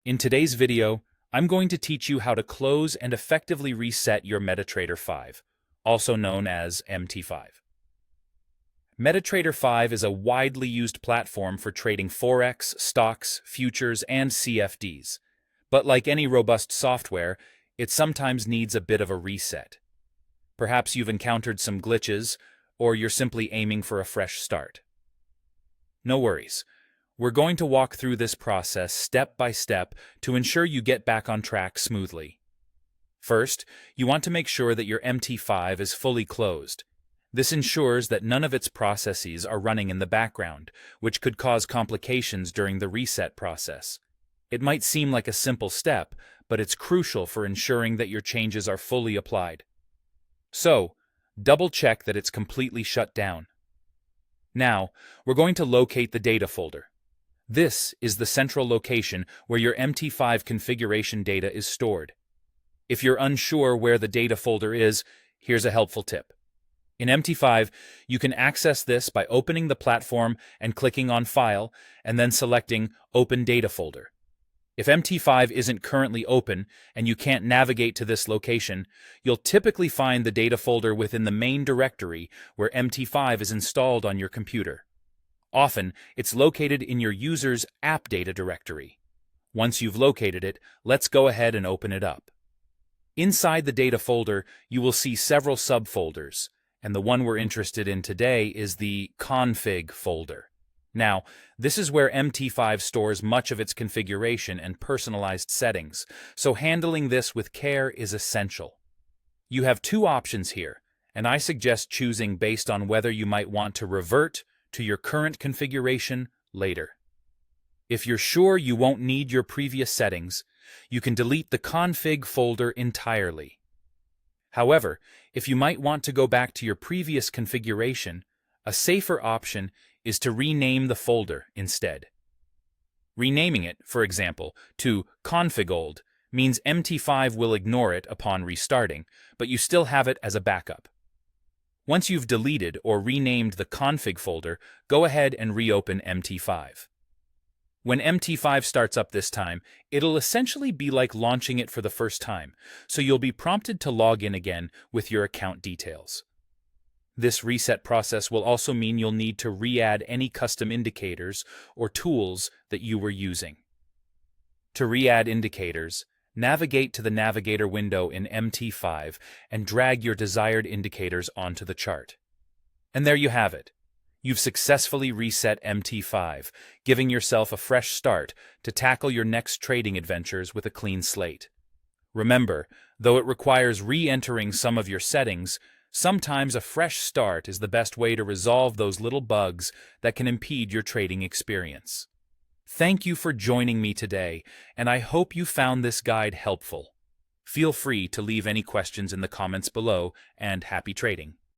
In today's video, I'm going to teach you how to close and effectively reset your MetaTrader 5, also known as MT5. MetaTrader 5 is a widely used platform for trading Forex, stocks, futures, and CFDs. But like any robust software, it sometimes needs a bit of a reset. Perhaps you've encountered some glitches, or you're simply aiming for a fresh start. No worries. We're going to walk through this process step by step to ensure you get back on track smoothly. First, you want to make sure that your MT5 is fully closed. This ensures that none of its processes are running in the background, which could cause complications during the reset process. It might seem like a simple step, but it's crucial for ensuring that your changes are fully applied. So, double-check that it's completely shut down. Now, we're going to locate the data folder. This is the central location where your MT5 configuration data is stored. If you're unsure where the data folder is, here's a helpful tip. In MT5, you can access this by opening the platform and clicking on File, and then selecting Open Data Folder. If MT5 isn't currently open and you can't navigate to this location, you'll typically find the data folder within the main directory where MT5 is installed on your computer. Often, it's located in your user's app data directory. Once you've located it, let's go ahead and open it up. Inside the data folder, you will see several subfolders, and the one we're interested in today is the config folder. Now, this is where MT5 stores much of its configuration and personalized settings, so handling this with care is essential. You have two options here, and I suggest choosing based on whether you might want to revert to your current configuration later. If you're sure you won't need your previous settings, you can delete the config folder entirely. However, if you might want to go back to your previous configuration, a safer option is to rename the folder instead. Renaming it, for example, to configold means MT5 will ignore it upon restarting, but you still have it as a backup. Once you've deleted or renamed the config folder, go ahead and reopen MT5. When MT5 starts up this time, it'll essentially be like launching it for the first time, so you'll be prompted to log in again with your account details. This reset process will also mean you'll need to re-add any custom indicators or tools that you were using. To re-add indicators, navigate to the navigator window in MT5 and drag your desired indicators onto the chart. And there you have it. You've successfully reset MT5, giving yourself a fresh start to tackle your next trading adventures with a clean slate. Remember, though it requires re-entering some of your settings, sometimes a fresh start is the best way to resolve those little bugs that can impede your trading experience. Thank you for joining me today, and I hope you found this guide helpful. Feel free to leave any questions in the comments below, and happy trading.